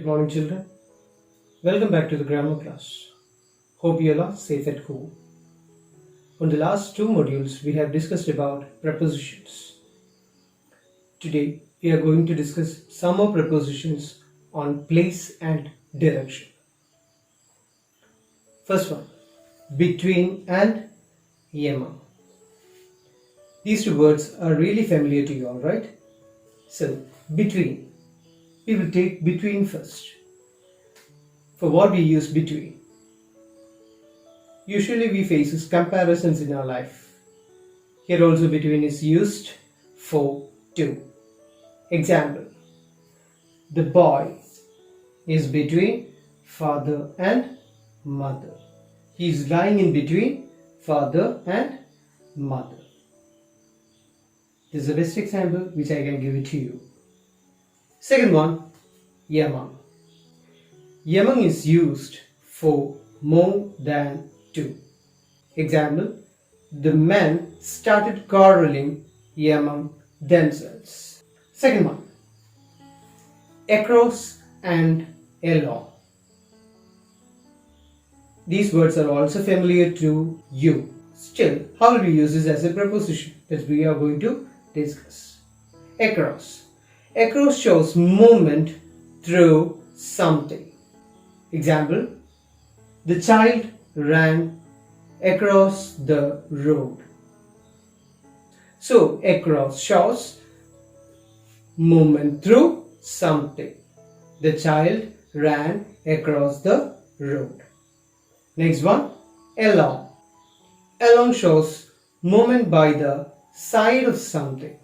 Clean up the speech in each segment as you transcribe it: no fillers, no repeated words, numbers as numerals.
Good morning, children. Welcome back to the grammar class. Hope you all are safe at home. On the last two modules, we have discussed about prepositions. Today, we are going to discuss some more prepositions on place and direction. First one, between and among. These two words are really familiar to you all, right? So, between. We will take between first. For what we use between? Usually we face comparisons in our life. Here also between is used for two. Example, the boy is between father and mother. He is lying in between father and mother. This is the best example which I can give it to you. Second one, among. Among is used for more than two. Example, the men started quarreling among themselves. Second one, across and along. These words are also familiar to you. Still, how will we use this as a preposition? That we are going to discuss. Across. Across shows movement through something. Example, the child ran across the road. So, across shows movement through something. The child ran across the road. Next one, along. Along shows movement by the side of something.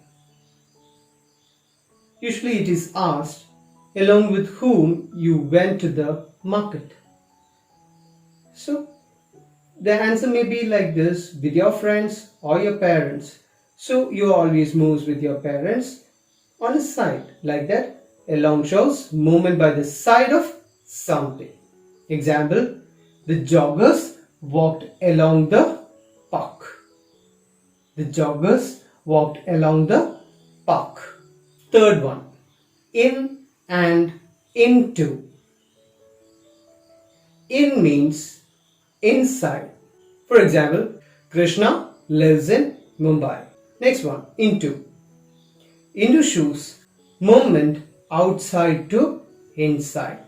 Usually it is asked, along with whom you went to the market. So, the answer may be like this, with your friends or your parents. So, you always move with your parents on a side, like that. Along shows movement by the side of something. Example, the joggers walked along the park. The joggers walked along the park. Third one, in and into. In means inside. For example, Krishna lives in Mumbai. Next one, into. Into shows movement outside to inside.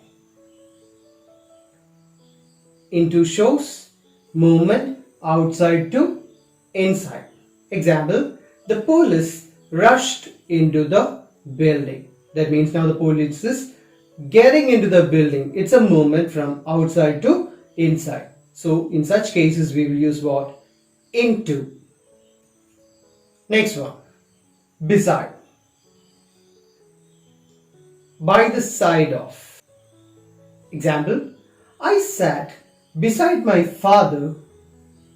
Into shows movement outside to inside. Example, the police rushed into the building. That means now the police is getting into the building. It's a movement from outside to inside. So in such cases we will use what? Into. Next one, beside. By the side of. Example, I sat beside my father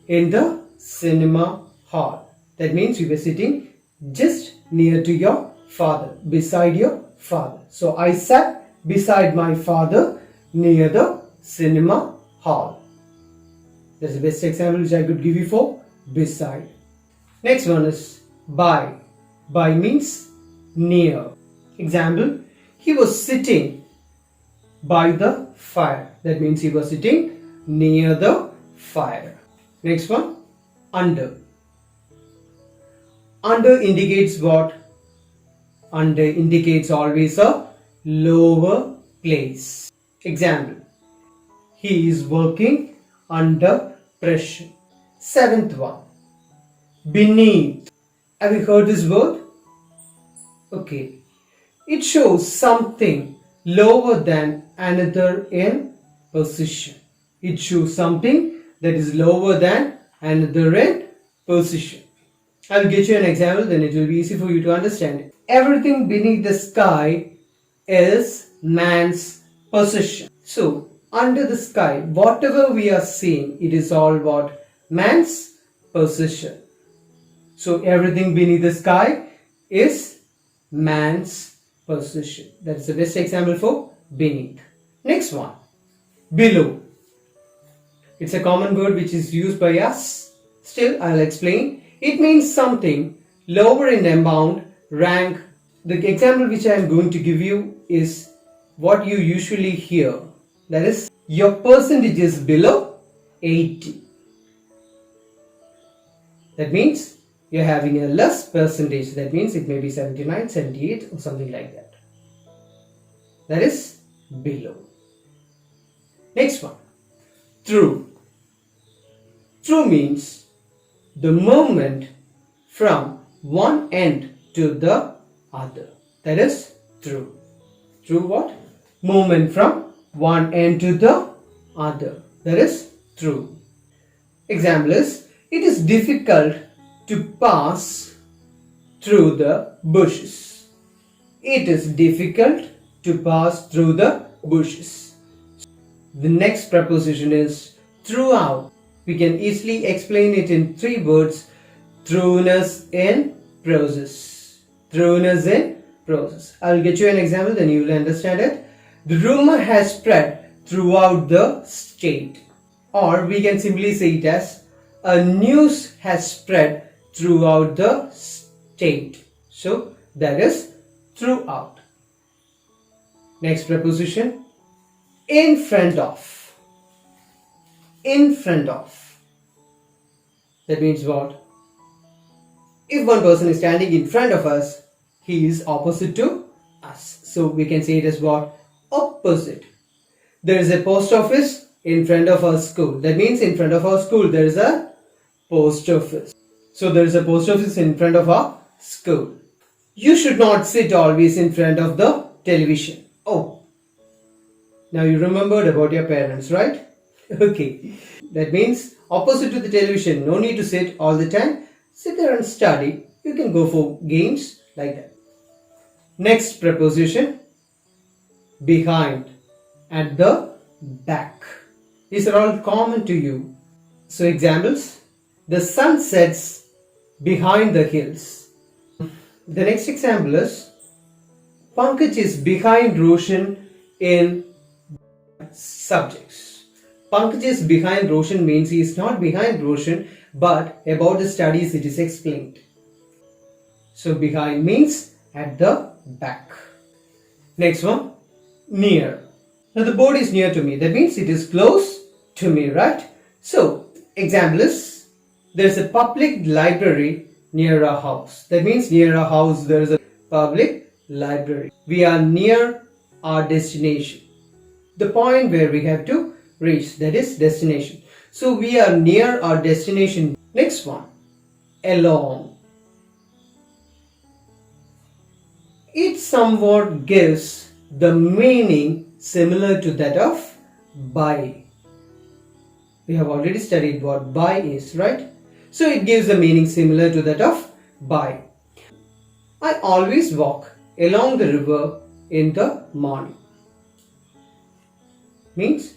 in the cinema hall. That means you were sitting just near to your father, beside your father. So I sat beside my father near the cinema hall. That's the best example which I could give you for beside. Next one is by. By means near. Example, he was sitting by the fire. That means he was sitting near the fire. Next one, under. Under indicates what? Under indicates always a lower place. Example, he is working under pressure. Seventh one, beneath. Have you heard this word? Okay. It shows something lower than another in position. It shows something that is lower than another in position. I'll get you an example, then it will be easy for you to understand it. Everything beneath the sky is man's possession. So, under the sky, whatever we are seeing, it is all what? Man's possession. So, everything beneath the sky is man's possession. That's the best example for beneath. Next one, below. It's a common word which is used by us. Still, I'll explain. It means something lower in amount, rank. The example which I am going to give you is what you usually hear, that is, your percentage is below 80. That means you're having a less percentage. That means it may be 79, 78 or something like that. That is below. Next one, through. Through means the movement from one end to the other. That is through. Through what? Movement from one end to the other. That is through. Example is, it is difficult to pass through the bushes. It is difficult to pass through the bushes. The next preposition is throughout. We can easily explain it in 3 words. Throughness in process. Throughness in process. I'll get you an example, then you will understand it. The rumor has spread throughout the state. Or we can simply say it as a news has spread throughout the state. So that is throughout. Next preposition, in front of. In front of. That means what? If one person is standing in front of us, he is opposite to us. So we can say it as what? Opposite. There is a post office in front of our school. That means in front of our school there is a post office. So there is a post office in front of our school. You should not sit always in front of the television. Oh, now you remembered about your parents, right? Okay. That means opposite to the television. No need to sit all the time. Sit there and study. You can go for games like that. Next preposition, behind, at the back. These are all common to you. So examples, the sun sets behind the hills. The next example is, Pankaj is behind Roshan in subjects. Pankaj is behind Roshan means he is not behind Roshan, but about the studies it is explained. So behind means at the back. Next one, near. Now the board is near to me. That means it is close to me, right? So example is, there is a public library near our house. That means near our house there is a public library. We are near our destination. The point where we have to reach, that is destination. So we are near our destination. Next one, along. It somewhat gives the meaning similar to that of by. We have already studied what by is, right? So it gives a meaning similar to that of by. I always walk along the river in the morning. Means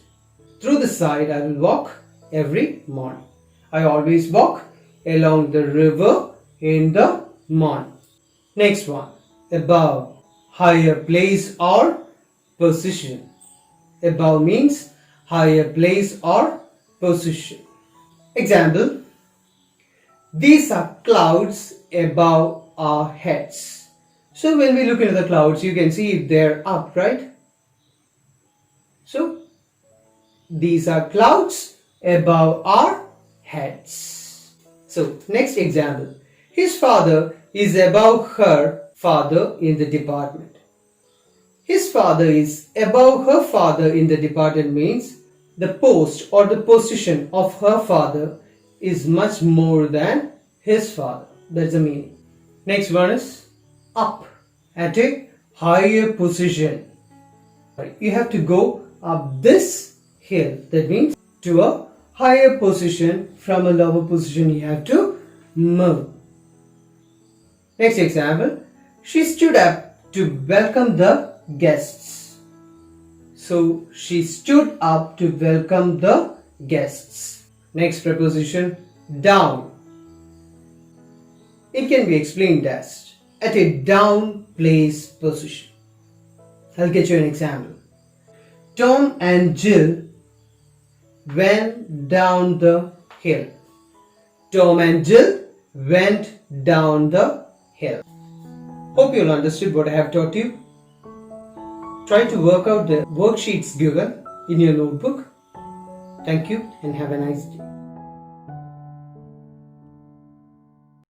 through the side I will walk every morning. I always walk along the river in the morning. Next one, above. Higher place or position. Above means higher place or position. Example, these are clouds above our heads. So when we look into the clouds, you can see they're up, right? So these are clouds above our heads. So next example, his father is above her father in the department. His father is above her father in the department means the post or the position of her father is much more than his father. That's the meaning. Next one is up, at a higher position. You have to go up this hill. That means to a higher position. From a lower position you have to move. Next example, she stood up to welcome the guests. So she stood up to welcome the guests. Next preposition, down. It can be explained as at a down place position. I'll get you an example. Tom and Jill went down the hill. Tom and Jill went down the hill. Hope you all understood what I have taught you. Try to work out the worksheets given in your notebook. Thank you and have a nice day.